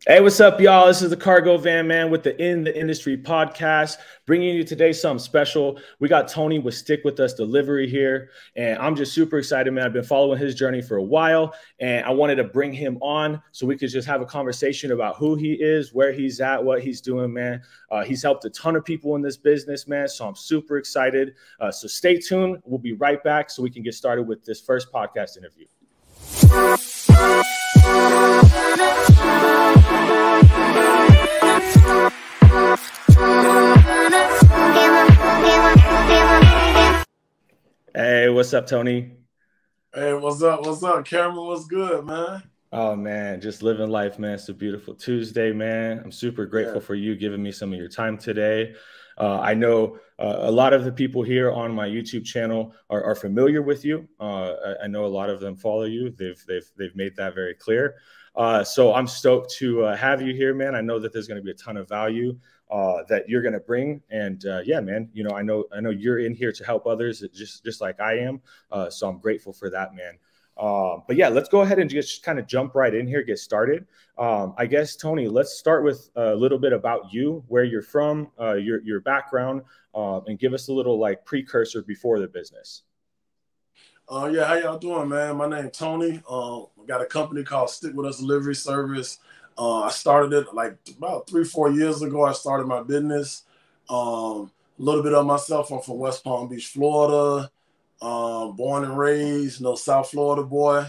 Hey, what's up, y'all? This is the Cargo Van Man with the In the Industry podcast, bringing you today something special. We got Tony with Stick With Us Delivery here, and I'm just super excited, man. I've been following his journey for a while, and I wanted to bring him on so we could just have a conversation about who he is, where he's at, what he's doing, man. He's helped a ton of people in this business, man, so I'm super excited. So stay tuned. We'll be right back so we can get started with this first podcast interview. Hey, what's up, Tony? Hey, what's up? What's up, Cameron? What's good, man? Oh, man, just living life, man. It's a beautiful Tuesday, man. I'm super grateful for you giving me some of your time today. I know a lot of the people here on my YouTube channel are familiar with you. I know a lot of them follow you. They've made that very clear. So I'm stoked to have you here, man. I know that there's going to be a ton of value that you're going to bring. And yeah, man, you know, I know you're in here to help others just like I am. So I'm grateful for that, man. But yeah, let's go ahead and just kind of jump right in here, get started. I guess, Tony, let's start with a little bit about you, where you're from, your background, and give us a little like precursor before the business. Yeah, how y'all doing, man? My name is Tony. I got a company called Stick With Us Delivery Service. I started it like about 3-4 years ago. I started my business. A little bit of myself. I'm from West Palm Beach, Florida. Born and raised, South Florida boy.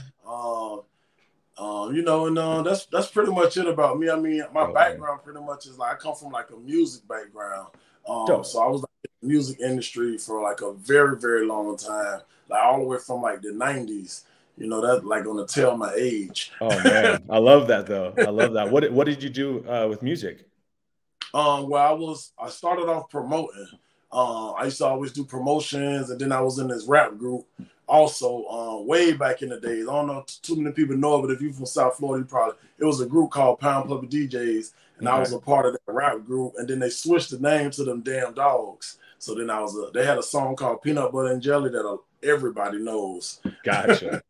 That's pretty much it about me. I mean, my background pretty much is like I come from like a music background. So I was like in the music industry for like a very, very long time, like all the way from like the 90s. You know, that like gonna tell my age. Oh man, I love that though. I love that. What did you do with music? Well, I started off promoting. I used to always do promotions, and then I was in this rap group also way back in the days. I don't know if too many people know it, but if you're from South Florida, it was a group called Pound Puppy DJs, and I was a part of that rap group, and then they switched the name to them damn dogs. So then they had a song called Peanut Butter and Jelly that everybody knows. Gotcha.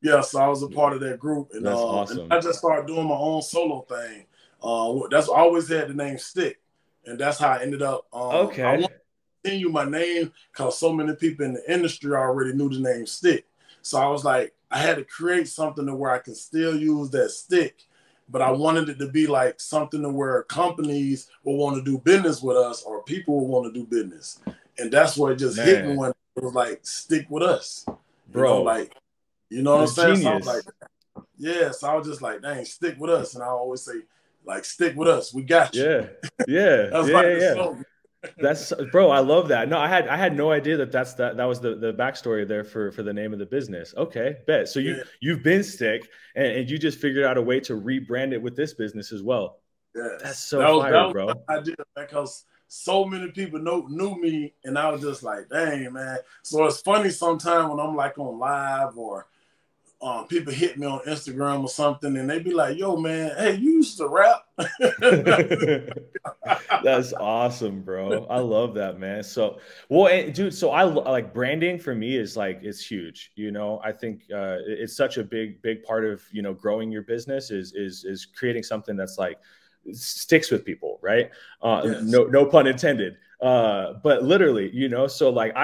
Yeah, so I was a part of that group, and, that's awesome. And I just started doing my own solo thing. That's I always had the name Stick, and that's how I ended up. Okay. I want to continue my name because so many people in the industry already knew the name Stick. So I was like, I had to create something to where I can still use that stick, but I wanted it to be like something to where companies will want to do business with us or people will want to do business, and that's where it just hit me when it was like Stick With Us, bro. You know what I'm saying? So I was like, yeah. So I was just like, dang, Stick With Us. And I always say, like, stick with us. We got you. Yeah. That's That's bro. I love that. No, I had no idea that was the backstory there for the name of the business. Okay, bet. So you've been Stick and you just figured out a way to rebrand it with this business as well. Yeah, that's so fire, bro. I did because so many people knew me, and I was just like, dang, man. So it's funny sometimes when I'm like on live or people hit me on Instagram or something, and they be like, yo, man, hey, you used to rap. That's awesome, bro. I love that, man. So, well, dude, so I like branding for me is like, it's huge. You know, I think it's such a big part of, you know, growing your business is creating something that's like, sticks with people, right? Yes. No pun intended. But literally, you know, so like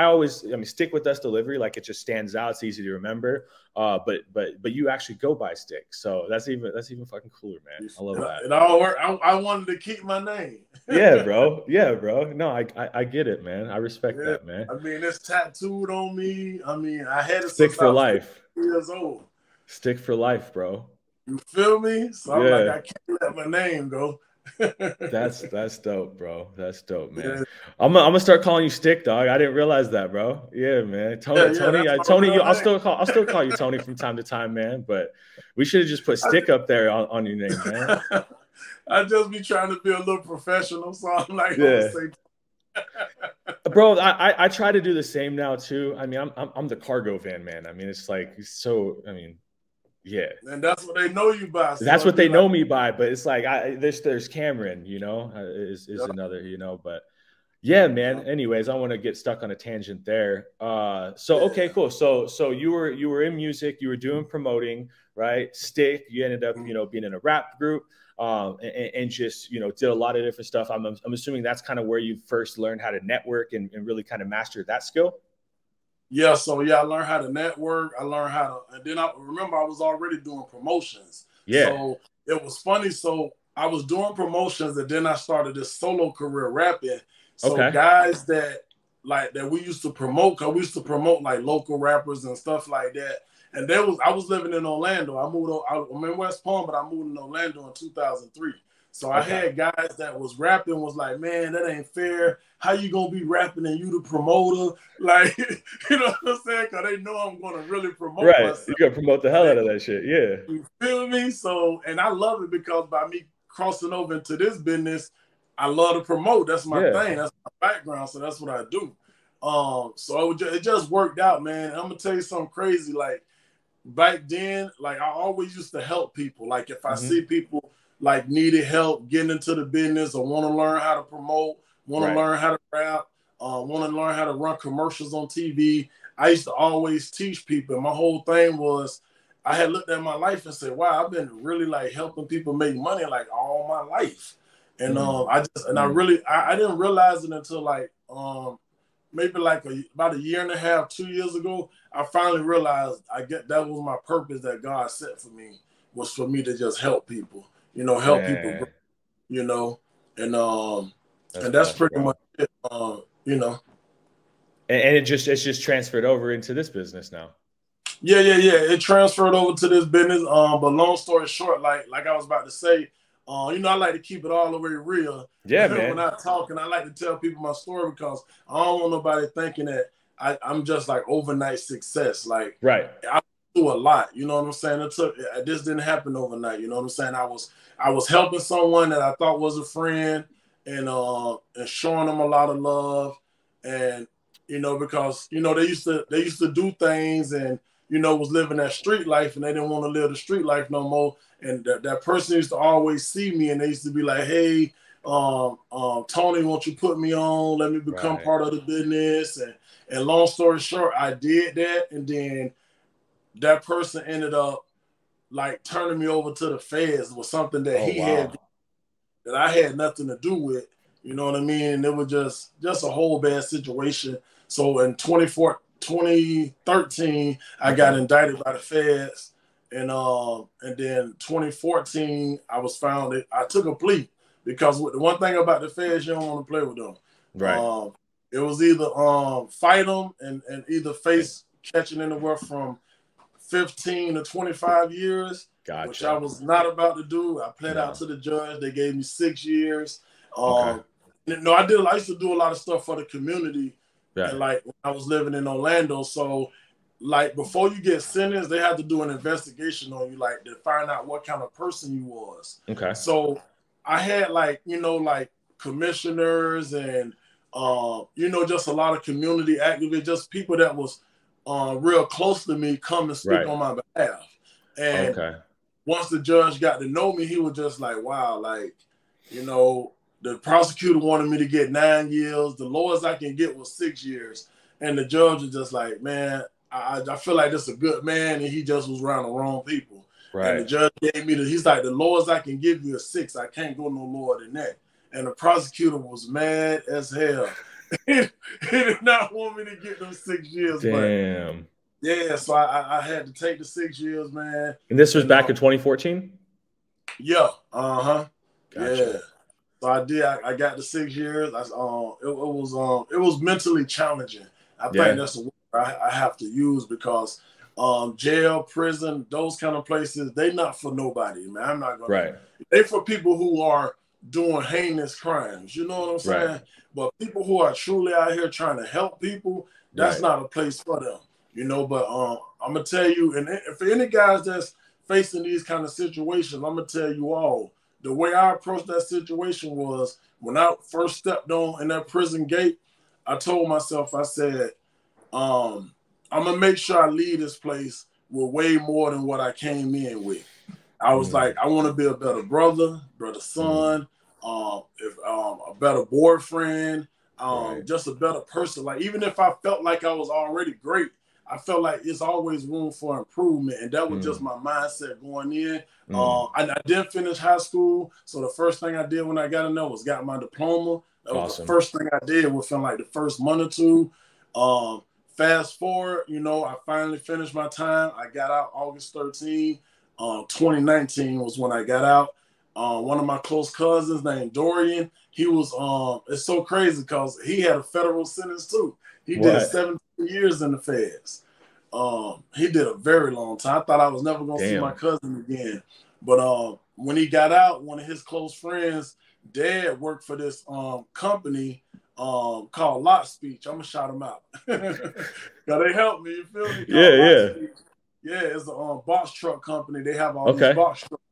Stick With Us Delivery, like it just stands out. It's easy to remember. But you actually go by Stick, so that's even fucking cooler, man. I love that. It all worked. I wanted to keep my name. Yeah, bro. No, I get it, man. I respect that, man. I mean, it's tattooed on me. I mean, I had it Stick for life. 50 years old. Stick for life, bro. You feel me? So I'm like, I can't let my name go. That's dope, bro. That's dope, man. Yeah. I'm gonna start calling you Stick, dog. I didn't realize that, bro. Yeah, man. Tony, I'll still call you Tony from time to time, man. But we should have just put Stick up there on your name, man. I just be trying to be a little professional, so I'm like, bro, I try to do the same now too. I mean, I'm the cargo van man. I mean, it's like so. I mean. Yeah, and that's what they know you by. So that's what they know me by. But it's like there's Cameron, you know, is another, you know. But yeah, man. Anyways, I want to get stuck on a tangent there. Okay, cool. So you were in music, you were doing promoting, right? Stick. You ended up, you know, being in a rap group. and just, you know, did a lot of different stuff. I'm assuming that's kind of where you first learned how to network and really kind of master that skill. Yeah, so yeah, I learned how to network. I learned how to, and then I remember I was already doing promotions. Yeah. So it was funny. So I was doing promotions, and then I started this solo career rapping. So guys that we used to promote, cause we used to promote like local rappers and stuff like that. And I was living in Orlando. I'm in West Palm, but I moved in Orlando in 2003. So I had guys that was rapping, was like, man, that ain't fair. How you gonna be rapping and you the promoter? Like, you know what I'm saying? Cause they know I'm gonna really promote myself. You gotta promote the hell out of that shit. Yeah. You feel me? So, and I love it because by me crossing over into this business, I love to promote. That's my thing. That's my background. So that's what I do. So it just worked out, man. I'm gonna tell you something crazy. Like back then, like I always used to help people. Like if I see people like needed help getting into the business or want to learn how to promote, want to learn how to rap, want to learn how to run commercials on TV, I used to always teach people. My whole thing was I had looked at my life and said, wow, I've been really like helping people make money like all my life. And I didn't realize it until like maybe like about a year and a half, 2 years ago, I finally realized that was my purpose that God set for me, was for me to just help people, you know, people grow, you know, and that's pretty much it, you know. And it's just transferred over into this business now. Yeah. It transferred over to this business. But long story short, like I was about to say, you know, I like to keep it all the way real. Yeah, man. When I'm talking, I like to tell people my story because I don't want nobody thinking that I'm just like overnight success. Like, I do a lot. You know what I'm saying? This didn't happen overnight. You know what I'm saying? I was helping someone that I thought was a friend and showing them a lot of love, and you know, because you know they used to do things and you know was living that street life and they didn't want to live the street life no more. And that person used to always see me and they used to be like, hey, Tony, won't you put me on? Let me become part of the business. And long story short, I did that. And then that person ended up like turning me over to the feds with something that had that I had nothing to do with. You know what I mean? And it was just a whole bad situation. So in 2013, I got indicted by the feds. And then 2014, I was found. I took a plea because the one thing about the feds, you don't want to play with them. It was either fight them and either face catching anywhere from 15 to 25 years, which I was not about to do. I pled out to the judge. They gave me 6 years. I used to do a lot of stuff for the community. And like when I was living in Orlando, so like before you get sentenced, they had to do an investigation on you, like to find out what kind of person you was. So I had like, you know, like commissioners and you know, just a lot of community activists, just people that was real close to me come and speak on my behalf. And once the judge got to know me, he was just like, wow, like, you know, the prosecutor wanted me to get 9 years. The lowest I can get was 6 years. And the judge was just like, man, I feel like this is a good man, and he just was around the wrong people. And the judge gave me he's like, the lowest I can give you is 6. I can't go no lower than that. And the prosecutor was mad as hell. He did not want me to get them 6 years. Damn. But yeah, so I had to take the 6 years, man. And this was back in 2014? Yeah. Gotcha. Yeah. So I did. I got the 6 years. It was mentally challenging. I think that's the word I have to use because jail, prison, those kind of places, they not for nobody, man. I'm not gonna. They for people who are doing heinous crimes. You know what I'm saying? But people who are truly out here trying to help people, that's not a place for them. You know. But I'm gonna tell you, and for any guys that's facing these kind of situations, I'm gonna tell you all. The way I approached that situation was when I first stepped on in that prison gate, I told myself, I said, I'm going to make sure I leave this place with way more than what I came in with. I was like, I want to be a better brother, son, a better boyfriend, just a better person. Like, even if I felt like I was already great, I felt like it's always room for improvement, and that was just my mindset going in. I didn't finish high school, so the first thing I did when I got in there was got my diploma. That was the first thing I did within like the first month or two. Fast forward, you know, I finally finished my time. I got out August 13. 2019 was when I got out. One of my close cousins named Dorian, he was, it's so crazy because he had a federal sentence too. He did 17 years in the feds. He did a very long time. I thought I was never going to see my cousin again. But when he got out, one of his close friends, dad, worked for this company called Lot Speech. I'm going to shout him out. Now they helped me, you feel me? Yeah, it's a box truck company. They have all these box trucks.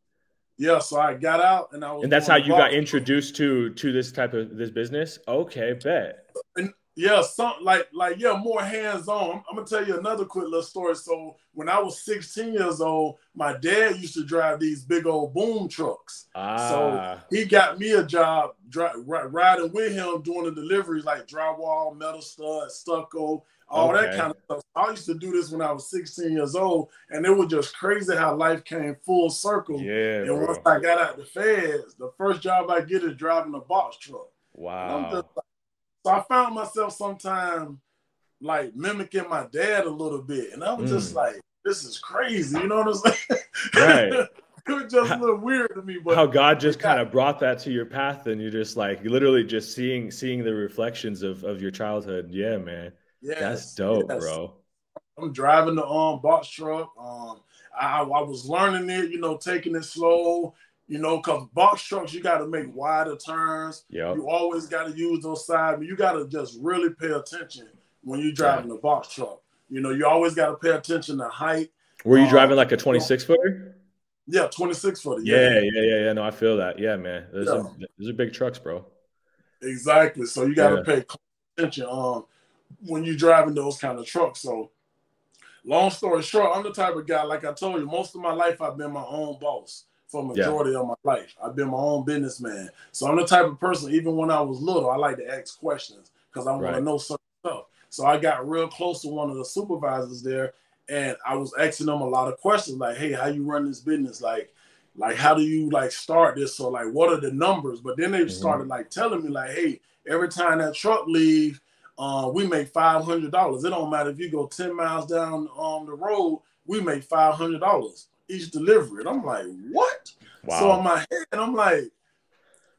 Yeah, so I got out and I was. And that's how you got introduced to this type of business. Okay, bet. And yeah, something like more hands on. I'm gonna tell you another quick little story. So when I was 16 years old, my dad used to drive these big old boom trucks. So he got me a job riding with him doing the deliveries like drywall, metal studs, stucco, all that kind of stuff. I used to do this when I was 16 years old, and it was just crazy how life came full circle. Yeah, and once I got out the feds, the first job I get is driving a box truck. Wow. So I found myself sometime like mimicking my dad a little bit, and I was just like, "This is crazy," you know what I'm saying? Right. It was just a little weird to me, but how God just kind of brought that to your path, and you're just like literally just seeing the reflections of your childhood. Yeah, man. Yes, that's dope, bro. I'm driving the box truck. I was learning it, you know, taking it slow, you know, because box trucks, you got to make wider turns. Yep. You always got to use those sides. You got to just really pay attention when you're driving a box truck. You know, you always got to pay attention to height. Were you driving like a 26-footer? Yeah, 26-footer. Yeah. No, I feel that. Yeah, man. Those are big trucks, bro. Exactly. So you got to pay attention when you're driving those kind of trucks. So long story short, I'm the type of guy, like I told you, most of my life I've been my own boss for majority of my life. I've been my own businessman. So I'm the type of person, even when I was little, I like to ask questions because I want to know certain stuff. So I got real close to one of the supervisors there, and I was asking them a lot of questions like, hey, how you run this business? Like how do you like start this? So like, what are the numbers? But then they started like telling me like, hey, every time that truck leaves, we make $500. It don't matter if you go 10 miles down the road, we make $500 each delivery. And I'm like, what? Wow. So in my head, I'm like,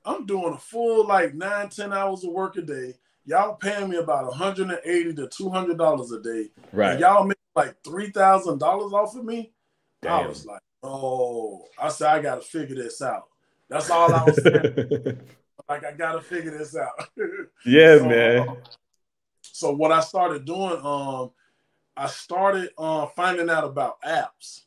I'm doing a full like 9-10 hours of work a day. Y'all paying me about $180 to $200 a day. Right. And y'all make like $3,000 off of me. Damn. I was like, oh, I said, I got to figure this out. That's all I was saying. Like, I got to figure this out. Yeah, so, man. So what I started doing, I started finding out about apps.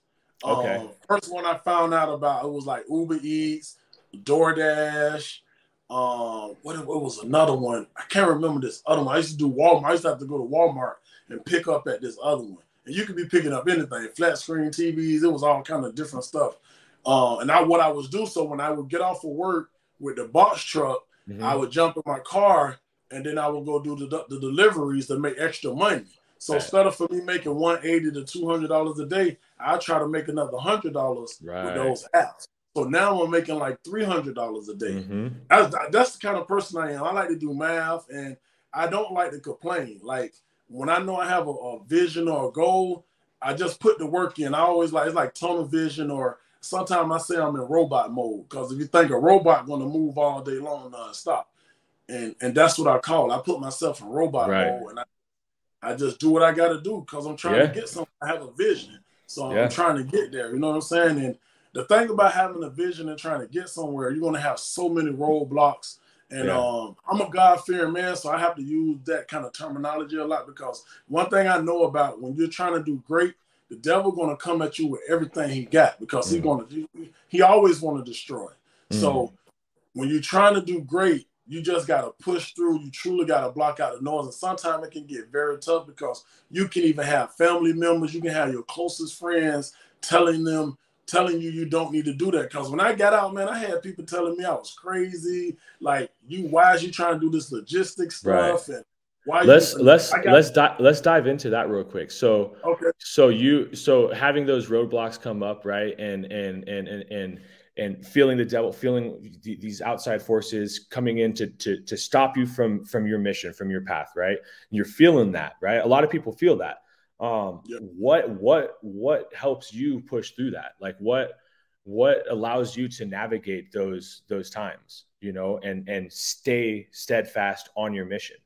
First one I found out about, it was like Uber Eats, DoorDash. What was another one? I can't remember this other one. I used to do Walmart. I used to have to go to Walmart and pick up at this other one. And you could be picking up anything, flat screen TVs. It was all kind of different stuff. And what I was doing, so when I would get off of work with the box truck, I would jump in my car and then I would go do the deliveries to make extra money. So instead of for me making $180 to $200 a day, I try to make another $100 with those apps. So now I'm making like $300 a day. That's the kind of person I am. I like to do math, and I don't like to complain. Like when I know I have a vision or a goal, I just put the work in. I always like, it's like tunnel vision, or sometimes I say I'm in robot mode, because if you think a robot going to move all day long nonstop, and that's what I call it. I put myself in robot mode, and I just do what I got to do because I'm trying to get something. I have a vision, so I'm trying to get there. You know what I'm saying? And the thing about having a vision and trying to get somewhere, you're going to have so many roadblocks. And I'm a God-fearing man, so I have to use that kind of terminology a lot, because one thing I know about when you're trying to do great, the devil going to come at you with everything he got, because he always want to destroy. So when you're trying to do great, you just got to push through. You truly got to block out the noise. And sometimes it can get very tough, because you can even have family members. You can have your closest friends telling you don't need to do that. Because when I got out, man, I had people telling me I was crazy. Like, why is you trying to do this logistics stuff? And Why are you Let's using that? let's dive into that real quick. So Okay. so having those roadblocks come up, right? And feeling the devil, feeling these outside forces coming in to stop you from your mission, from your path, right? You're feeling that, right? A lot of people feel that. Yeah. What helps you push through that? Like what allows you to navigate those times, you know, and stay steadfast on your mission?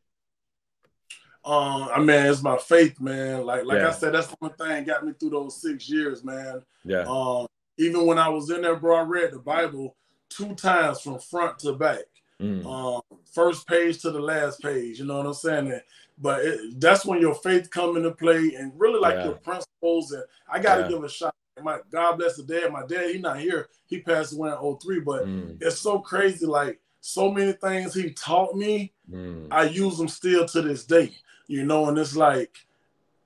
I mean, it's my faith, man. Like I Yeah. said, that's the one thing got me through those 6 years, man. Yeah. Even when I was in there, bro, I read the Bible 2 times from front to back. Mm. First page to the last page, you know what I'm saying? But that's when your faith come into play, and really like your principles. And I got to give a shout. My God bless the dad. My dad, he's not here. He passed away in 2003, but it's so crazy. Like so many things he taught me, I use them still to this day. You know, and it's like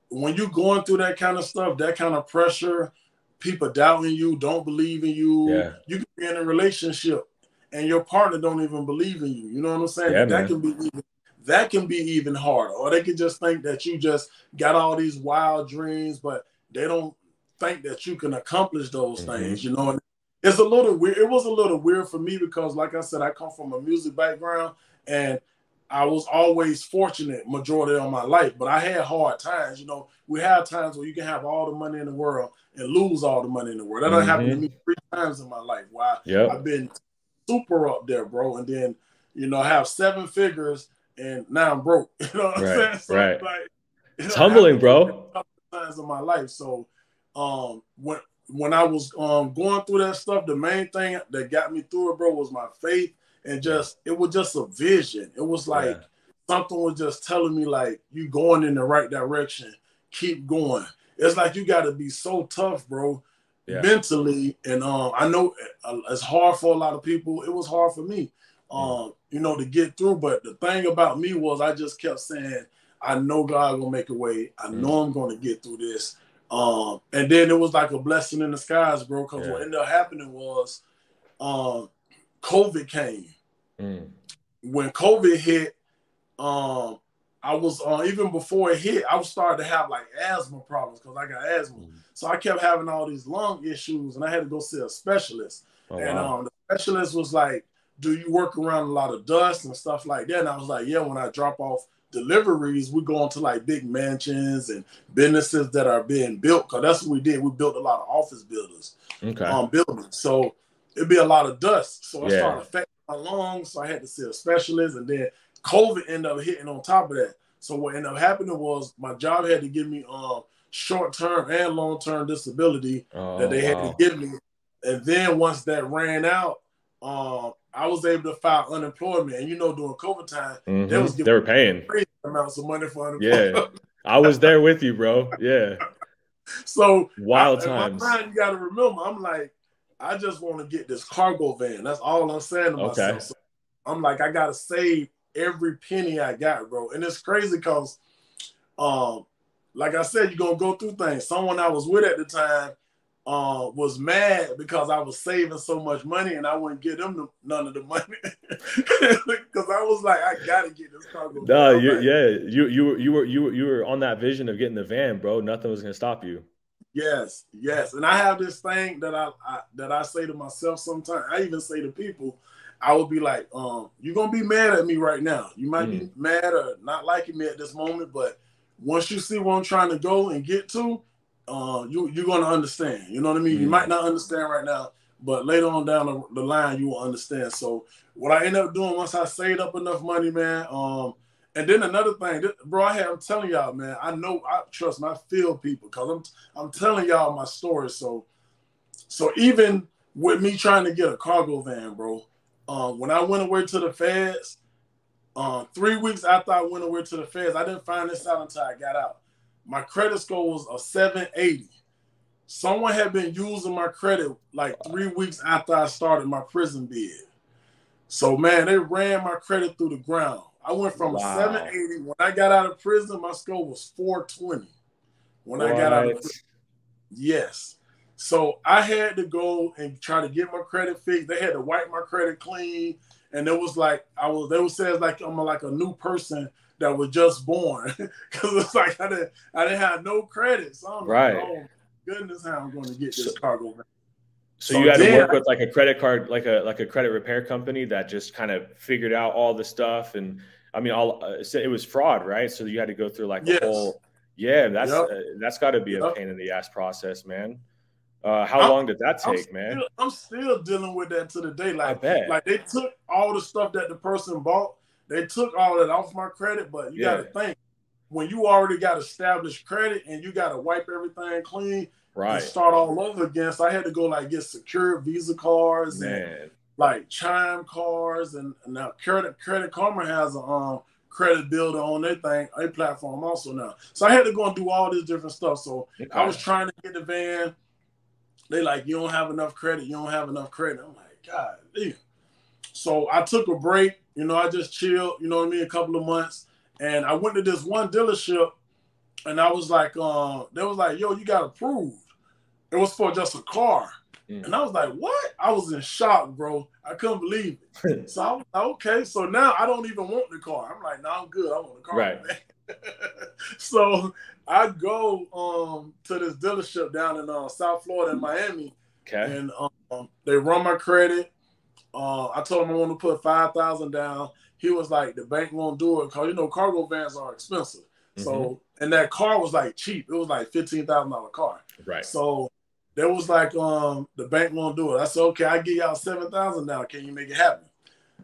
when you're going through that kind of stuff, that kind of pressure, people doubting you, don't believe in you. You can be in a relationship and your partner don't even believe in you. You know what I'm saying? Yeah, that can be even harder. Or they can just think that you just got all these wild dreams, but they don't think that you can accomplish those things. You know, and it's a little weird. It was a little weird for me because, like I said, I come from a music background and I was always fortunate majority of my life, but I had hard times. You know, we have times where you can have all the money in the world and lose all the money in the world. That done happened to me 3 times in my life. Why I've been super up there, bro, and then I have 7 figures and now I'm broke. You know what I'm saying? So right. like, it's humbling, bro. Times in my life. So when I was going through that stuff, the main thing that got me through it, bro, was my faith. And it was just a vision. It was like something was just telling me, like, you going in the right direction. Keep going. It's like you got to be so tough, bro, mentally. And I know it's hard for a lot of people. It was hard for me, to get through. But the thing about me was I just kept saying, I know God gonna make a way. I know I'm gonna get through this. And then it was like a blessing in the skies, bro. Because what ended up happening was COVID came. When COVID hit, I was even before it hit, I was starting to have like asthma problems because I got asthma. So I kept having all these lung issues, and I had to go see a specialist. The specialist was like, "Do you work around a lot of dust and stuff like that?" And I was like, "Yeah." When I drop off deliveries, we go into like big mansions and businesses that are being built, because that's what we did. We built a lot of office buildings, buildings. So it'd be a lot of dust. So I started affecting my lungs. So I had to see a specialist, and then COVID ended up hitting on top of that. So what ended up happening was my job had to give me short-term and long-term disability that they had to give me. And then once that ran out, I was able to file unemployment. And during COVID time, they were paying crazy amounts of money for unemployment. Yeah, I was there with you, bro. Yeah. So wild times. My mind, you got to remember, I'm like, I just want to get this cargo van. That's all I'm saying to myself. So I'm like, I got to save every penny I got, bro. And it's crazy because, like I said, you're going to go through things. Someone I was with at the time was mad because I was saving so much money and I wouldn't give them none of the money because I was like, I got to get this cargo van. No, you were on that vision of getting the van, bro. Nothing was going to stop you. Yes. And I have this thing that I say to myself sometimes. I even say to people, I would be like, you're going to be mad at me right now. You might be mad or not liking me at this moment, but once you see where I'm trying to go and get to, you're going to understand. You know what I mean? You might not understand right now, but later on down the line, you will understand. So what I ended up doing once I saved up enough money, man, and then another thing, bro, I'm telling y'all, man, I trust me, I feel people because I'm telling y'all my story. So even with me trying to get a cargo van, bro, when I went away to the feds, 3 weeks after I went away to the feds, I didn't find this out until I got out. My credit score was a 780. Someone had been using my credit like 3 weeks after I started my prison bid. So, man, they ran my credit through the ground. I went from 780. When I got out of prison, my score was 420. When I got out of prison. Yes. So I had to go and try to get my credit fixed. They had to wipe my credit clean. And it was like, they would say it's like I'm like a new person that was just born. Because it's like I didn't have no credit. So I'm like, oh, goodness, how I'm going to get this cargo van. So you had to work with like a credit card, like a credit repair company that just kind of figured out all the stuff. And I mean, it was fraud, right? So you had to go through like a whole, that's got to be a pain in the ass process, man. How long did that take, man? I'm still dealing with that to the day. Like, I bet. Like they took all the stuff that the person bought. They took all that off my credit, but you got to think, when you already got established credit and you got to wipe everything clean, and start all over again. So I had to go like get secured Visa cards and like Chime cards, and now Credit Karma has a credit builder on their platform also now. So I had to go and do all this different stuff. So I was trying to get the van. They like, you don't have enough credit. You don't have enough credit. I'm like, God damn. So I took a break. You know, I just chilled, you know what I mean, a couple of months. And I went to this one dealership, and I was like, they was like, yo, you got approved. It was for just a car. And I was like, what? I was in shock, bro. I couldn't believe it. So I was like, okay. So now I don't even want the car. I'm like, no, I'm good. I want the car. Right. So I go to this dealership down in South Florida in Miami. Okay. And they run my credit. I told him I want to put $5,000 down. He was like, the bank won't do it because, you know, cargo vans are expensive. So, and that car was like cheap. It was like $15,000 car. Right. So there was like, the bank won't do it. I said, okay, I give y'all $7,000 now. Can you make it happen?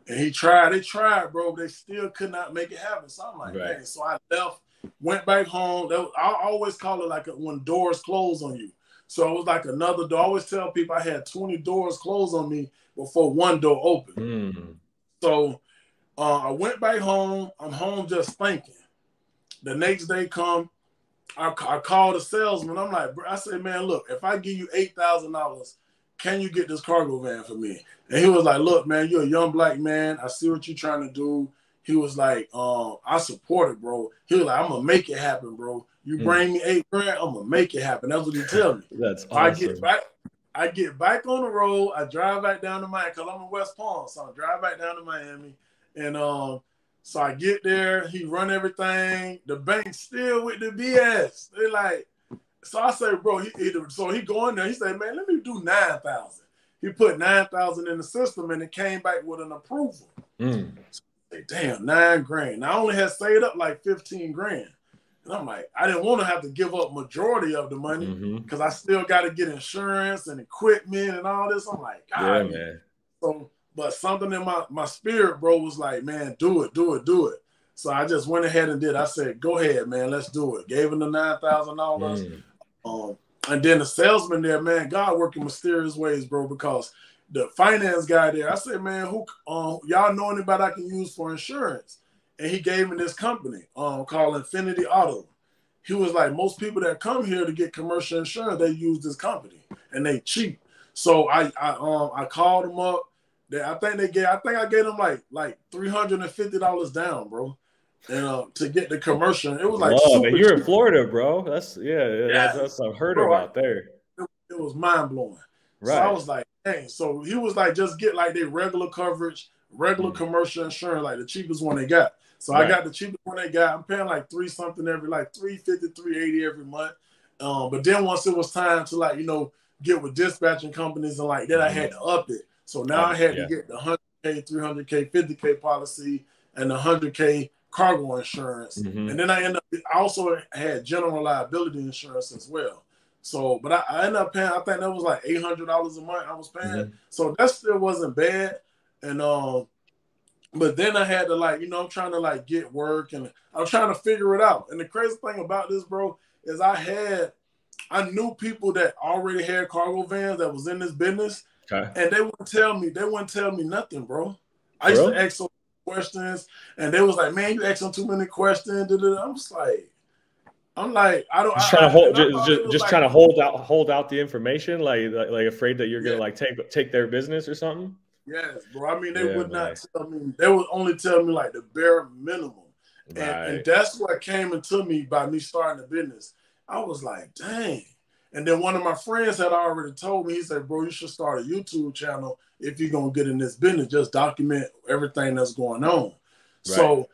And they tried, bro. They still could not make it happen. So I'm like, man. So I left, went back home. I always call it like when doors close on you. So it was like another door. I always tell people I had 20 doors closed on me before one door opened. So I went back home. I'm home just thinking. The next day come, I called the salesman. I'm like, I said, man, look, if I give you $8,000, can you get this cargo van for me? And he was like, look, man, you're a young black man. I see what you're trying to do. He was like, I support it, bro. He was like, I'm going to make it happen, bro. You bring me $8,000, I'm going to make it happen. That's what he tell me. That's awesome. I get back on the road. I drive back down to Miami because I'm in West Palm. So I drive back down to Miami. And so I get there. He run everything. The bank still with the BS. They like, so I say, bro, so he go in there. He said, man, let me do 9,000. He put 9,000 in the system, and it came back with an approval. So I say, damn, $9,000. Now I only had saved up like 15 grand. And I'm like, I didn't want to have to give up majority of the money because I still got to get insurance and equipment and all this. I'm like, God, man. So, but something in my spirit, bro, was like, man, do it. So I just went ahead and did. I said, go ahead, man, let's do it. Gave him the $9,000. And then the salesman there, man, God working mysterious ways, bro, because the finance guy there, I said, man, who y'all know anybody I can use for insurance? And he gave me this company called Infinity Auto. He was like, most people that come here to get commercial insurance, they use this company and they cheap. So I called them up. I think I gave them like $350 down, bro. And to get the commercial, it was like super. You're in Florida, bro. That's that's unheard of out there. It was mind blowing. Right. So I was like, dang. So he was like, just get like their regular coverage, regular commercial insurance, like the cheapest one they got. So I got the cheapest one they got. I'm paying like $350 $380 every month. But then once it was time to like, you know, get with dispatching companies and like that, I had to up it. So now I had to get the $100K, $300K, $50K policy and the $100K cargo insurance. And then I also had general liability insurance as well. So, but I ended up paying, I think that was like $800 a month I was paying. So that still wasn't bad. And, but then I had to like, you know, I'm trying to like get work and I'm trying to figure it out. And the crazy thing about this, bro, is I knew people that already had cargo vans that was in this business. And they wouldn't tell me nothing, bro. I used to ask some questions and they was like, man, you asking too many questions. I'm like, I don't just trying to hold out the information, like afraid that you're gonna like take their business or something. Yes, bro. I mean, they would not tell me. They would only tell me like the bare minimum. And that's what came into me by me starting the business. I was like, dang. And then one of my friends had already told me, he said, bro, you should start a YouTube channel if you're going to get in this business. Just document everything that's going on. Right. So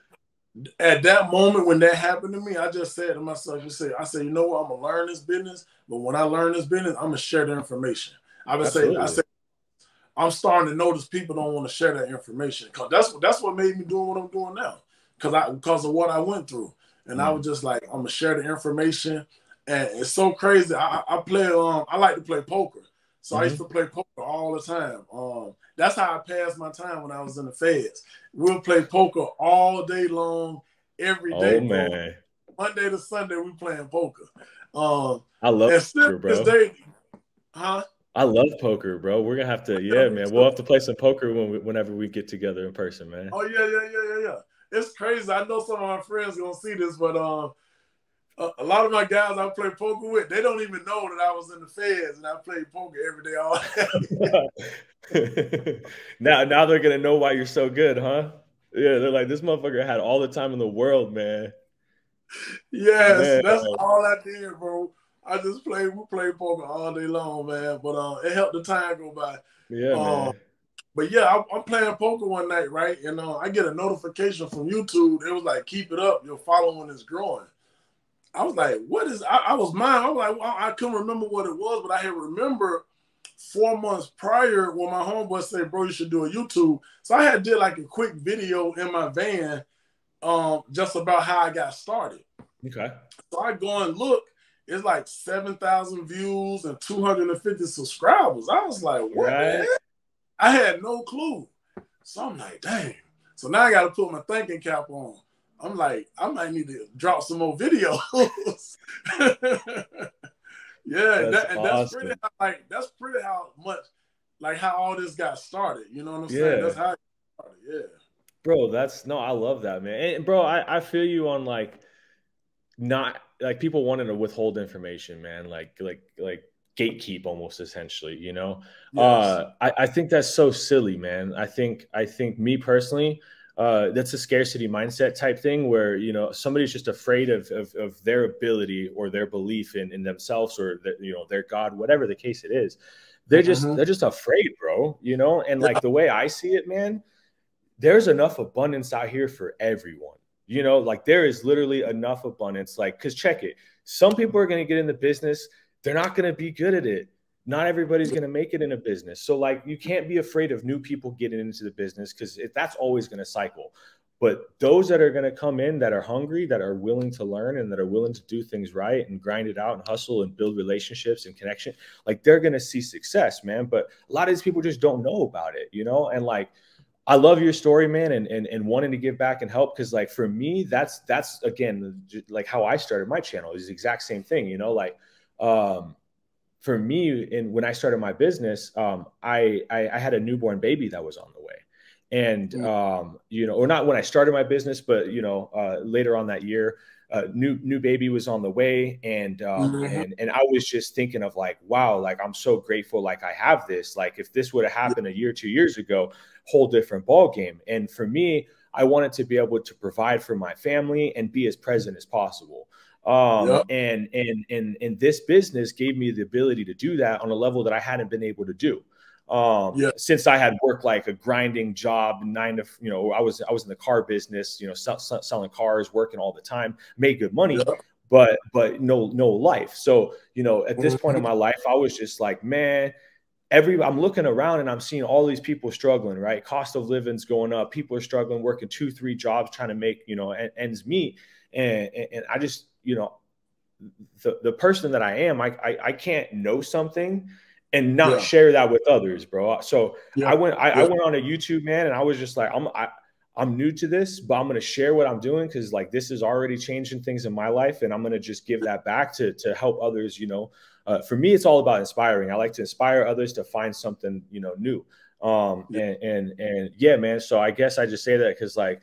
at that moment when that happened to me, I just said to myself, I said, you know what, I'm going to learn this business. But when I learn this business, I'm going to share the information. I said, I'm starting to notice people don't want to share that information, because that's what made me do what I'm doing now, because of what I went through. And I was just like, I'm gonna share the information. And it's so crazy. I like to play poker. So I used to play poker all the time. That's how I passed my time when I was in the feds. We'll play poker all day long, every day. Oh, man. Monday to Sunday, we playing poker. I love poker, bro. I love poker, bro. We're gonna have to, man. We'll have to play some poker whenever we get together in person, man. Oh yeah. It's crazy. I know some of my friends gonna see this, but a lot of my guys I play poker with, they don't even know that I was in the feds and I played poker every day all day. Now they're gonna know why you're so good, huh? Yeah, they're like, this motherfucker had all the time in the world, man. Yes, man. That's all I did, bro. We played poker all day long, man. But it helped the time go by. Yeah, man. But yeah, I'm playing poker one night, right? And I get a notification from YouTube. It was like, keep it up. Your following is growing. I was like, what is, I was like, I couldn't remember what it was, but I had remembered 4 months prior when my homeboy said, bro, you should do a YouTube. So I had did like a quick video in my van just about how I got started. Okay. So I go and look. It's like 7,000 views and 250 subscribers. I was like, what? Right. I had no clue. So I'm like, dang. So now I got to put my thinking cap on. I'm like, I might need to drop some more videos. Yeah, that's pretty how much, like how all this got started. You know what I'm saying? That's how it started. Yeah. Bro, I love that, man. And bro, I feel you on like, not like people wanting to withhold information, man, like gatekeep almost, essentially, you know. Yes. I think that's so silly, man. I think me personally, that's a scarcity mindset type thing where, you know, somebody's just afraid of their ability or their belief in themselves or their God, whatever the case it is. They're just afraid, bro, you know. And like the way I see it, man, there's enough abundance out here for everyone. You know, like there is literally enough abundance, like, because check it. Some people are going to get in the business. They're not going to be good at it. Not everybody's going to make it in a business. So like, you can't be afraid of new people getting into the business, because that's always going to cycle. But those that are going to come in, that are hungry, that are willing to learn, and that are willing to do things right and grind it out and hustle and build relationships and connection, like they're going to see success, man. But a lot of these people just don't know about it, you know? And like, I love your story, man, and wanting to give back and help, because like for me, that's again like how I started my channel. Is the exact same thing, you know. Like for me, and when I started my business, I had a newborn baby that was on the way, and you know, or not when I started my business, but you know, later on that year, new baby was on the way, and and I was just thinking of like, wow, like I'm so grateful, like I have this. Like if this would have happened a year, 2 years ago, whole different ball game. And for me, I wanted to be able to provide for my family and be as present as possible. And this business gave me the ability to do that on a level that I hadn't been able to do. Since I had worked like a grinding job, I was in the car business, you know, selling cars, working all the time, made good money, but no life. So, you know, at this point in my life, I was just like, man, I'm looking around and I'm seeing all these people struggling, right? Cost of living's going up. People are struggling, working 2-3 jobs, trying to make, you know, ends meet. And I just, you know, the person that I am, I can't know something and not share that with others, bro. So I went on a YouTube, man, and I was just like, I'm new to this, but I'm going to share what I'm doing, because like this is already changing things in my life, and I'm going to just give that back to help others, you know. For me, it's all about inspiring. I like to inspire others to find something, you know, new. And yeah, man. So I guess I just say that because like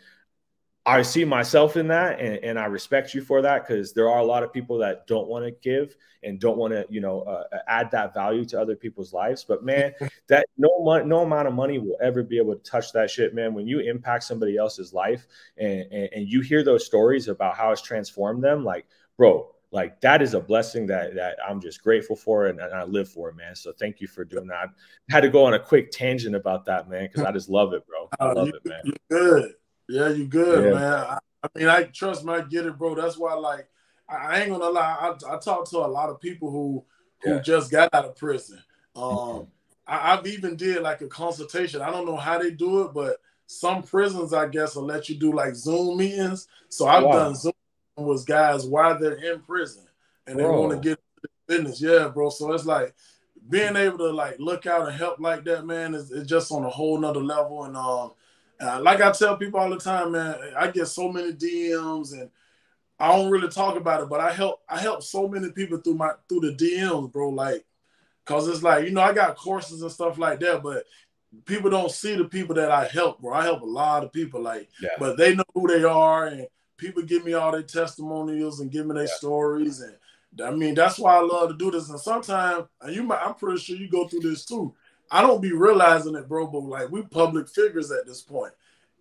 I see myself in that, and I respect you for that, because there are a lot of people that don't want to give and don't want to, you know, add that value to other people's lives. But man, that no amount of money will ever be able to touch that shit, man. When you impact somebody else's life and you hear those stories about how it's transformed them, like, bro, like that is a blessing that I'm just grateful for, and I live for it, man. So thank you for doing that. I had to go on a quick tangent about that, man, because I just love it, bro. I love it, man. You good. Yeah, you good, Yeah. man. I mean, I trust me, I get it, bro. That's why, like, I ain't gonna lie. I talk to a lot of people who just got out of prison. I've even did like a consultation. I don't know how they do it, but some prisons, I guess, will let you do like Zoom meetings. So I've done Zoom with guys while they're in prison and they want to get business. Yeah, bro. So it's like being able to like look out and help like that, man, is just on a whole nother level. And like I tell people all the time, man, I get so many DMs and I don't really talk about it, but I help so many people through the DMs, bro. Like, cause it's like, you know, I got courses and stuff like that, but people don't see the people that I help, bro. I help a lot of people, like, but they know who they are, and people give me all their testimonials and give me their stories, and I mean that's why I love to do this. And sometimes, and I'm pretty sure you go through this too. I don't be realizing it, bro, but like we public figures at this point.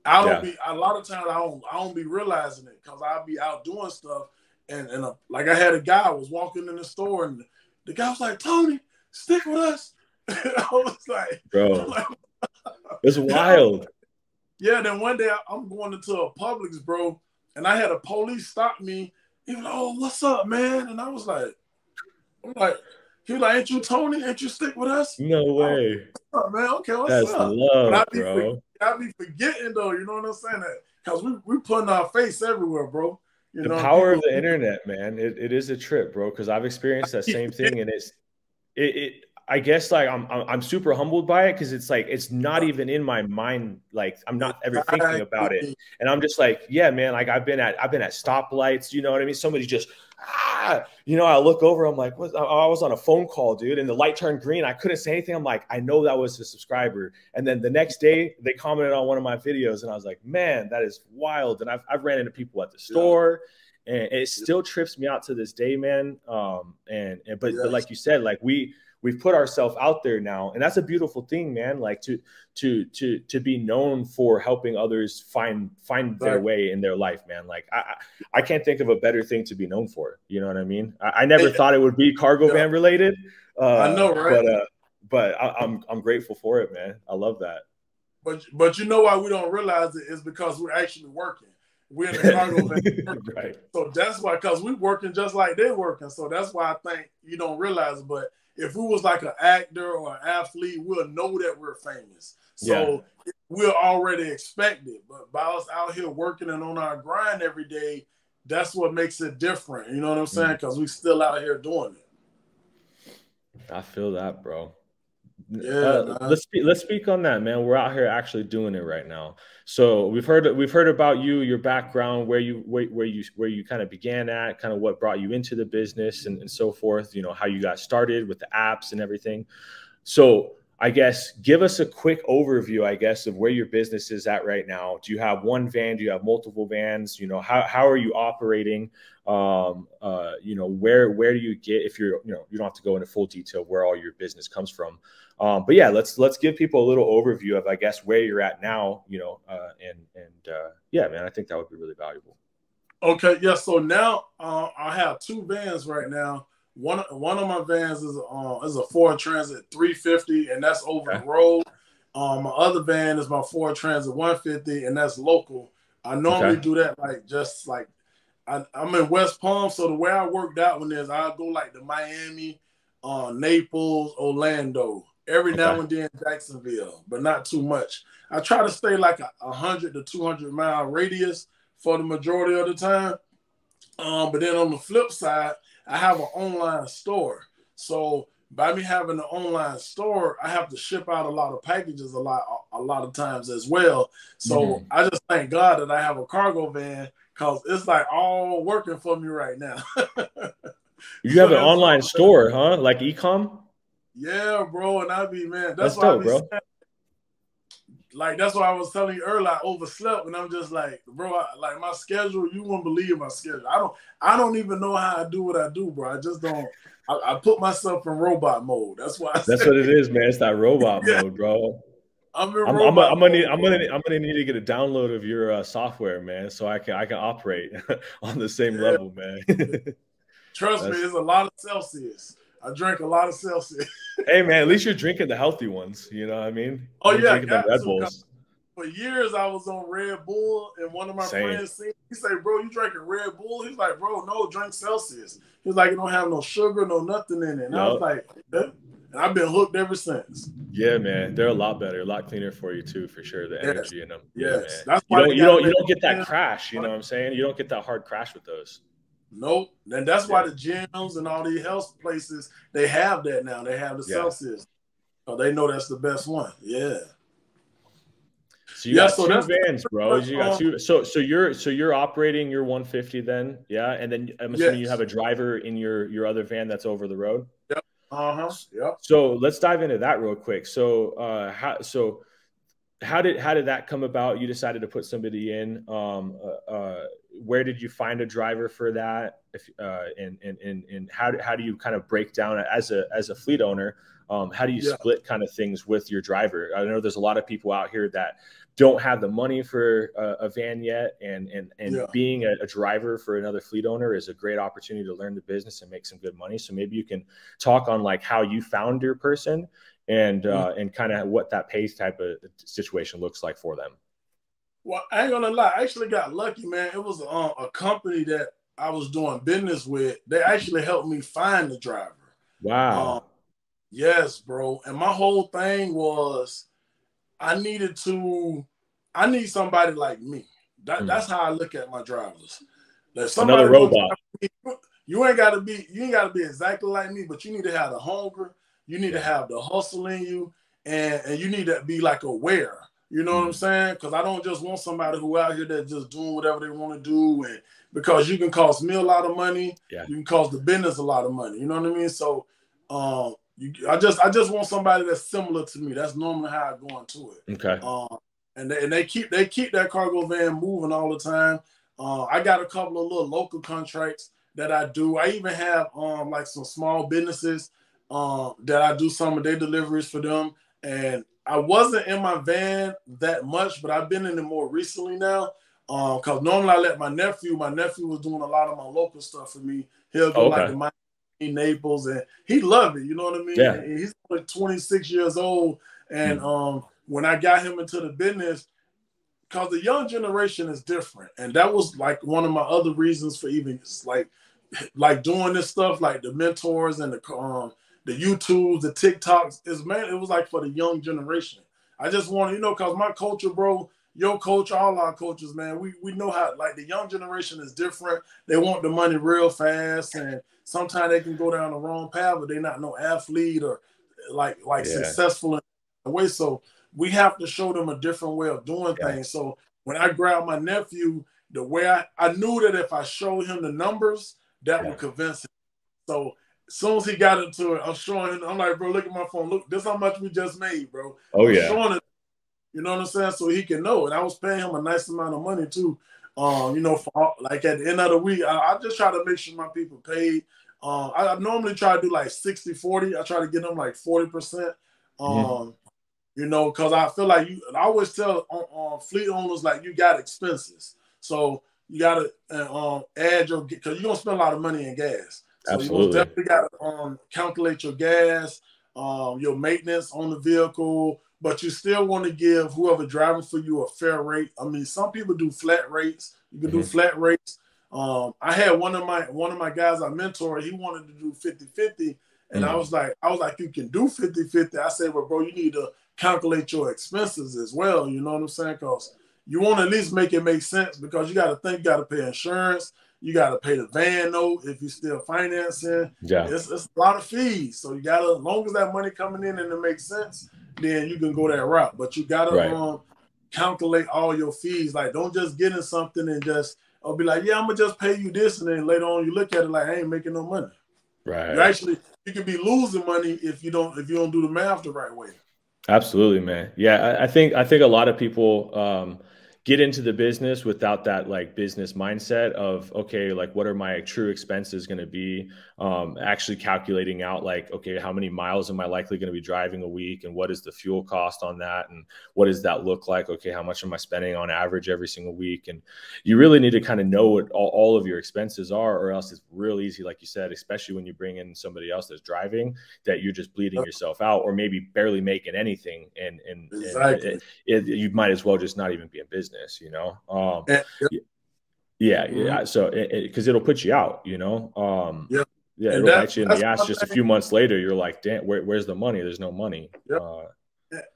I don't be a lot of times. I don't be realizing it because I'll be out doing stuff, and like I had a guy was walking in the store, and the guy was like, "Tony, stick with us." I was like, bro, it's wild. Yeah. Then one day I'm going into a Publix, bro, and I had a police stop me. He was like, "Oh, what's up, man?" And I was like, he was like, "Ain't you Tony? Ain't you stick with us?" No way. What's up, man? Okay, what's That's up? love, bro. I be forgetting though, you know what I'm saying? That because we putting our face everywhere, bro. You know, the power of the internet, man. It is a trip, bro. Because I've experienced that same thing, and I guess like I'm super humbled by it because it's like it's not even in my mind. Like I'm not ever thinking about it, and I'm just like, yeah, man. Like I've been at stoplights. You know what I mean? Somebody just you know, I look over. I'm like, what? I was on a phone call, dude, and the light turned green. I couldn't say anything. I'm like, I know that was a subscriber. And then the next day, they commented on one of my videos, and I was like, man, that is wild. And I've ran into people at the store. And it still trips me out to this day, man. But like you said, like we've put ourselves out there now, and that's a beautiful thing, man. Like to be known for helping others find their way in their life, man. Like I can't think of a better thing to be known for. You know what I mean? I never thought it would be cargo van related. I know, right? But I'm grateful for it, man. I love that. But you know why we don't realize it is because we're actually working. We're in the cargo van. Right. So that's why, because we're working just like they're working. So that's why I think you don't realize it. But if we was like an actor or an athlete, we'll know that we're famous. So we're already expected. But by us out here working and on our grind every day, that's what makes it different. You know what I'm saying? Because we still out here doing it. I feel that, bro. Yeah, let's speak on that, man. We're out here actually doing it right now. So we've heard about you, your background, where you kind of began at, kind of what brought you into the business and so forth. You know, how you got started with the apps and everything. So I guess give us a quick overview, I guess, of where your business is at right now. Do you have one van? Do you have multiple vans? You know, how are you operating? You know, where do you get, if you're, you know, you don't have to go into full detail where all your business comes from. But yeah, let's give people a little overview of, I guess, where you're at now, you know, yeah, man, I think that would be really valuable. Okay. Yeah. So now I have two vans right now. One of my vans is a Ford Transit 350, and that's over the road. My other van is my Ford Transit 150, and that's local. I normally do that like I'm in West Palm, so the way I worked out one is I go like to Miami, Naples, Orlando, every now and then Jacksonville, but not too much. I try to stay like a 100 to 200 mile radius for the majority of the time. But then on the flip side, I have an online store. So by me having an online store, I have to ship out a lot of packages a lot of times as well. So I just thank God that I have a cargo van, because it's like all working for me right now. You have an online store, huh? Like e-com? Yeah, bro. And I be, man, that's why dope, bro. Like, that's why I was telling you earlier, I overslept, and I'm just like, bro, like my schedule, you won't believe my schedule. I don't even know how I do what I do, bro. I just don't. I put myself in robot mode. That's why. That's what it is, man. It's that robot mode, bro. I'm gonna need to get a download of your software, man, so I can operate on the same level, man. Trust me, it's a lot of Celsius. I drink a lot of Celsius. Hey man, at least you're drinking the healthy ones. You know what I mean? Oh You're yeah, drinking the Red Bulls. For years I was on Red Bull, and one of my friends seen, he said, "Bro, you drinking Red Bull?" He's like, "Bro, no, drink Celsius." He's like, "It don't have no sugar, no nothing in it." And I was like, yeah. And I've been hooked ever since. Yeah, man, they're a lot better, a lot cleaner for you too, for sure. The energy in them. Yes, yeah, man. That's why you don't get that crash. You know what I'm saying? You don't get that hard crash with those. Nope. And that's why the gyms and all these health places, they have that now. They have the Celsius. So they know that's the best one. Yeah. So you got two vans, bro. You got two. So you're operating your 150 then, yeah, and then I'm assuming you have a driver in your other van that's over the road. Yep. Yep. So let's dive into that real quick. So how did that come about? You decided to put somebody in. Where did you find a driver for that? And how do you kind of break down as a fleet owner? How do you split kind of things with your driver? I know there's a lot of people out here that don't have the money for a van yet, and being a driver for another fleet owner is a great opportunity to learn the business and make some good money. So maybe you can talk on like how you found your person and kind of what that pays type of situation looks like for them. Well, I ain't gonna lie, I actually got lucky, man. It was a company that I was doing business with. They actually helped me find the driver. Wow. Yes, bro. And my whole thing was I need somebody like me. That's how I look at my drivers. Another robot. You ain't gotta be exactly like me, but you need to have the hunger, you need to have the hustle in you, and you need to be like aware. You know what I'm saying? Because I don't just want somebody who out here that's just doing whatever they want to do, and because you can cost me a lot of money, you can cost the business a lot of money. You know what I mean? So I just want somebody that's similar to me. That's normally how I go into it. Okay. And they keep that cargo van moving all the time. I got a couple of little local contracts that I do. I even have like some small businesses that I do some of their deliveries for them. And I wasn't in my van that much, but I've been in it more recently now. Because normally I let my nephew was doing a lot of my local stuff for me. He'll go like to Miami, Naples, and he loved it. You know what I mean? Yeah. And he's only 26 years old. And when I got him into the business, because the young generation is different. And that was like one of my other reasons for even like doing this stuff, like the mentors and the YouTubes, the TikToks, it was like for the young generation. I just want to, because my culture, bro, your culture, all our cultures, man, we know how, like, the young generation is different. They want the money real fast, and sometimes they can go down the wrong path, but they're not no athlete or like successful in a way. So we have to show them a different way of doing things. So when I grabbed my nephew, the way I knew that if I showed him the numbers, that would convince him. So as soon as he got into it, I'm showing him. I'm like, bro, look at my phone. Look, this is how much we just made, bro. I'm showing it, you know what I'm saying? So he can know. And I was paying him a nice amount of money too. For like at the end of the week, I just try to make sure my people paid. I normally try to do like 60-40. I try to get them like 40%. Because I feel like I always tell fleet owners, like, you got expenses. So you got to add because you're going to spend a lot of money in gas. So you definitely got to calculate your gas, your maintenance on the vehicle, but you still want to give whoever driving for you a fair rate. I mean, some people do flat rates. You can do flat rates. I had one of my guys I mentored. He wanted to do 50-50, and I was like, you can do 50-50. I said, well, bro, you need to calculate your expenses as well. You know what I'm saying? Because you want to at least make it make sense, because you got to think, you got to pay insurance. You got to pay the van note if you're still financing. Yeah. It's a lot of fees. So you got to, as long as that money coming in and it makes sense, then you can go that route. But you got to calculate all your fees. Like, don't just get in something and just be like, yeah, I'm going to just pay you this. And then later on you look at it like, I ain't making no money. Right. You can be losing money if you don't do the math the right way. Absolutely, man. Yeah, I think a lot of people, get into the business without that like business mindset of, okay, like what are my true expenses going to be? Actually calculating out like, okay, how many miles am I likely going to be driving a week? And what is the fuel cost on that? And what does that look like? Okay, how much am I spending on average every single week? And you really need to kind of know what all of your expenses are, or else it's real easy, like you said, especially when you bring in somebody else that's driving, that you're just bleeding yourself out or maybe barely making anything. And Exactly. you might as well just not even be in business, you know? Yeah. Mm-hmm. So because it'll put you out, you know? Yeah. Yeah, And it'll bite you in the that's ass one just a thing. few months later. You're like, damn, where's the money? There's no money. Yep.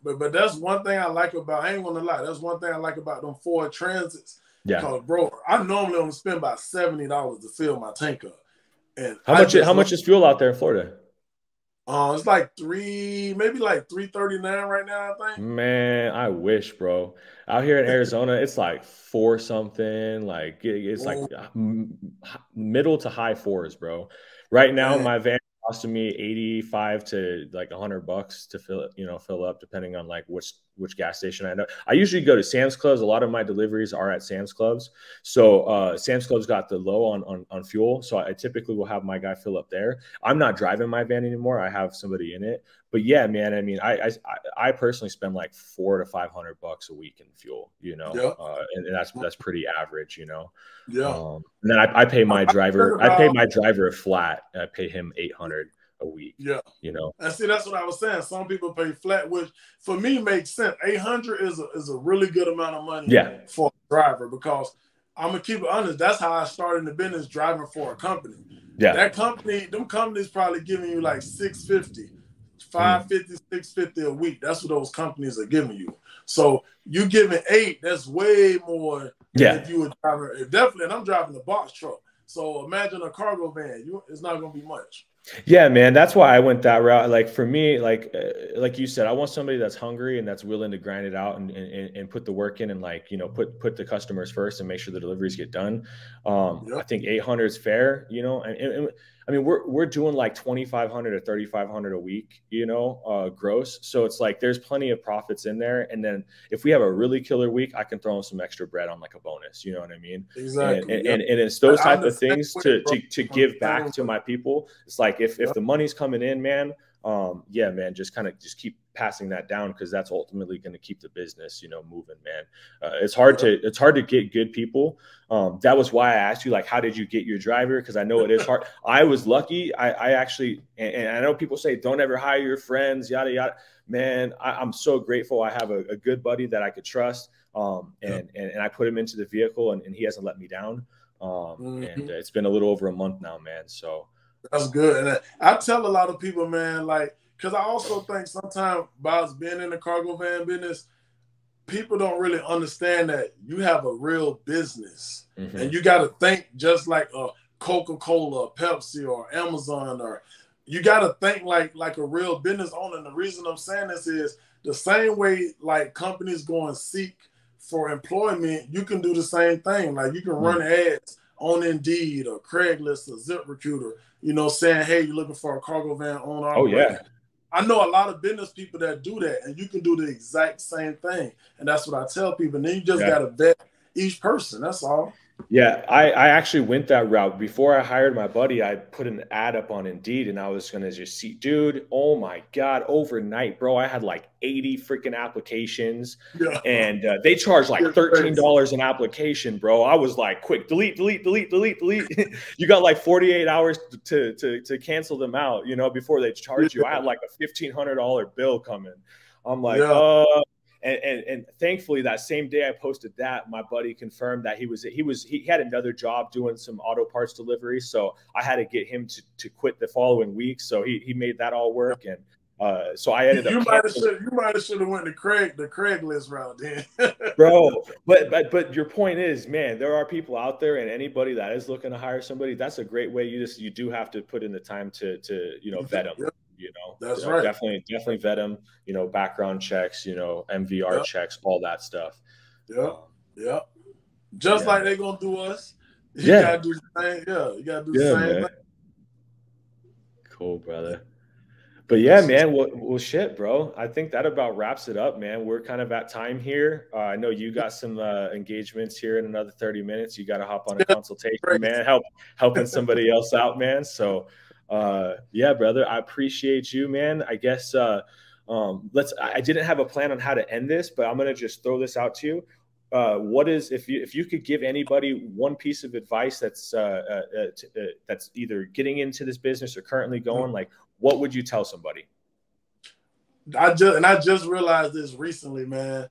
But that's one thing I like about, I ain't gonna lie, that's one thing I like about them Ford Transits. Yeah. Because bro, I normally only spend about $70 to fill my tank up. And how much is fuel out there in Florida? It's like maybe like $3.39 right now, I think. Man, I wish, bro. Out here in Arizona, it's like 4 something. Like it's like middle to high 4s, bro. Right now, my van costing me 85 to like $100 to fill up, depending on like which gas station I know. I usually go to Sam's Clubs. A lot of my deliveries are at Sam's Clubs. So Sam's Club's got the low on fuel. So I typically will have my guy fill up there. I'm not driving my van anymore. I have somebody in it. But yeah, man, I mean, I personally spend like $400 to $500 a week in fuel, you know, and that's pretty average, you know. Yeah. And then I pay my driver. I pay my driver a flat. And I pay him $800 a week. Yeah. You know. And see, that's what I was saying. Some people pay flat, which for me makes sense. $800 is a really good amount of money. Yeah. For a driver, because I'm gonna keep it honest. That's how I started in the business, driving for a company. Yeah. That company, them companies probably giving you like $650, $550, $650 a week. That's what those companies are giving you. So you giving $8, that's way more. Yeah. If you were driving, definitely, and I'm driving a box truck. So imagine a cargo van. It's not gonna be much. Yeah, man, that's why I went that route. Like for me, like you said, I want somebody that's hungry and that's willing to grind it out and put the work in and like, you know, put the customers first and make sure the deliveries get done. I think 800 is fair, you know, and I mean, we're doing like 2,500 to 3,500 a week, you know, gross. So it's like there's plenty of profits in there. And then if we have a really killer week, I can throw in some extra bread on like a bonus. You know what I mean? Exactly. And it's those type of things to give back to my people. It's like if the money's coming in, man, yeah, man, just keep passing that down, because that's ultimately going to keep the business, you know, moving, man. It's hard to get good people. That was why I asked you, like, how did you get your driver? Because I know it is hard. I was lucky. I actually, and I know people say don't ever hire your friends, yada yada. Man, I'm so grateful. I have a good buddy that I could trust, and I put him into the vehicle, and he hasn't let me down. And it's been a little over a month now, man. So. That's good. And I tell a lot of people, man, like, because I also think sometimes by us being in the cargo van business, people don't really understand that you have a real business. And you got to think just like a Coca-Cola, Pepsi, or Amazon, or you got to think like a real business owner. And the reason I'm saying this is the same way like companies go and seek for employment, you can do the same thing. Like you can run ads on Indeed or Craigslist or ZipRecruiter, you know, saying, hey, you're looking for a cargo van owner. Oh, yeah. I know a lot of business people that do that, and you can do the exact same thing. And that's what I tell people. And then you just got to vet each person. That's all. Yeah, I actually went that route. Before I hired my buddy, I put an ad up on Indeed, and I was going to just see, dude, oh my God, overnight, bro, I had like 80 freaking applications, and they charged like $13 an application, bro. I was like, quick, delete. You got like 48 hours to cancel them out, you know, before they charge you. I had like a $1,500 bill coming. I'm like, And thankfully that same day I posted that, my buddy confirmed that he had another job doing some auto parts delivery. So I had to get him to quit the following week. So he made that all work. And so I ended up. You might have should have went the Craigslist route then. Bro, but your point is, man, there are people out there, and anybody that is looking to hire somebody, that's a great way. You do have to put in the time to you know, vet them. You know, that's right. Definitely vet them, you know, background checks, you know, MVR checks, all that stuff. Just like they're going to do us. You got to do the same. Yeah, you got to do the same thing. Cool, brother. But yeah, man, well, shit, bro. I think that about wraps it up, man. We're kind of at time here. I know you got some engagements here in another 30 minutes. You got to hop on a consultation, man, helping somebody else out, man. So yeah, brother, I appreciate you, man. I guess I didn't have a plan on how to end this, but I'm going to just throw this out to you. What is, if you could give anybody one piece of advice that's either getting into this business or currently going, like, what would you tell somebody? I just realized this recently, man.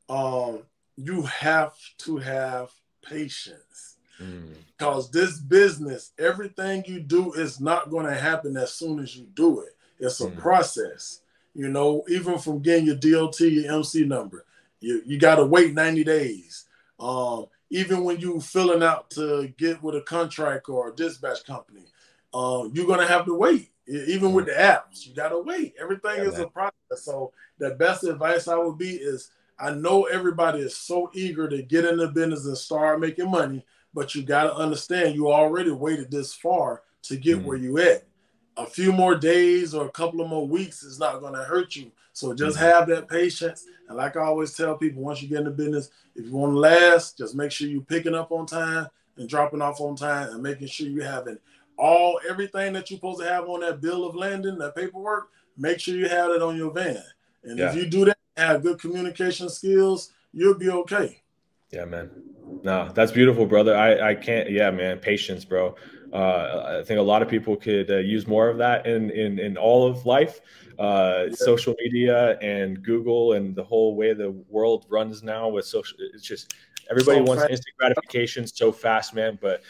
You have to have patience, because this business, everything you do is not going to happen as soon as you do it. It's a process, you know, even from getting your DOT, your MC number. You got to wait 90 days. Even when you filling out to get with a contract or a dispatch company, you're going to have to wait. Even with the apps, you got to wait. Everything is a process. So the best advice I would be is, I know everybody is so eager to get in the business and start making money, but you got to understand you already waited this far to get where you at. A few more days or a couple of more weeks is not going to hurt you. So just have that patience. And like I always tell people, once you get in the business, if you want to last, just make sure you're picking up on time and dropping off on time, and making sure you're having everything that you're supposed to have on that bill of landing, that paperwork. Make sure you have it on your van. And if you do that, have good communication skills, you'll be okay. Yeah, man. No, that's beautiful, brother. I can't. Yeah, man. Patience, bro. I think a lot of people could use more of that in all of life. Social media and Google and the whole way the world runs now with social. It's just everybody wants instant gratification so fast, man. But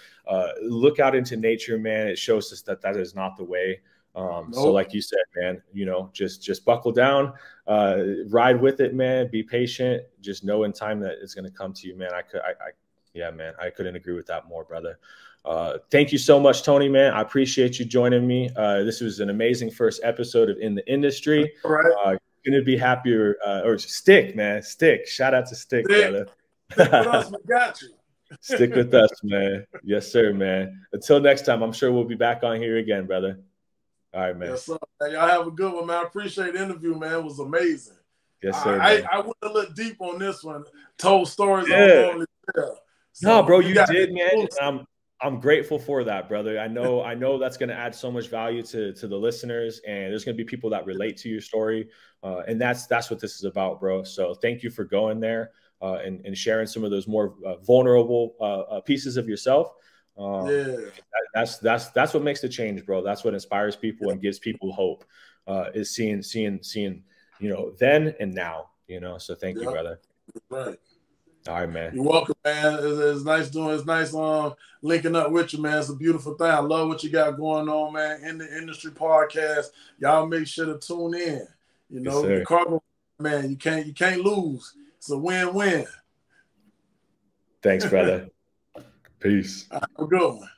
look out into nature, man. It shows us that is not the way. So like you said, man, you know, just buckle down, ride with it, man. Be patient. Just know in time that it's going to come to you, man. Yeah, man, I couldn't agree with that more, brother. Thank you so much, Tony, man. I appreciate you joining me. This was an amazing first episode of In the Industry. All right. Couldn't be happier. Or Stick, man. Stick. Shout out to Stick, brother. Stick with us. We got you. Stick with us, man. Yes, sir, man. Until next time, I'm sure we'll be back on here again, brother. All right, man. Yes, sir. Y'all have a good one, man. I appreciate the interview, man. It was amazing. Yes, sir. I went a little deep on this one. Told stories I don't normally tell. So no, bro, you did, man. I'm grateful for that, brother. I know that's going to add so much value to the listeners, and there's going to be people that relate to your story, and that's what this is about, bro. So thank you for going there and sharing some of those more vulnerable pieces of yourself. That's what makes the change, bro. That's what inspires people and gives people hope. Is seeing, you know, then and now, you know. So thank you, brother. Right. All right, man. You're welcome, man. It's nice doing. It's nice linking up with you, man. It's a beautiful thing. I love what you got going on, man. In the Industry podcast, y'all make sure to tune in. You know, the cargo, man. You can't lose. It's a win-win. Thanks, brother. Peace. Have a good one.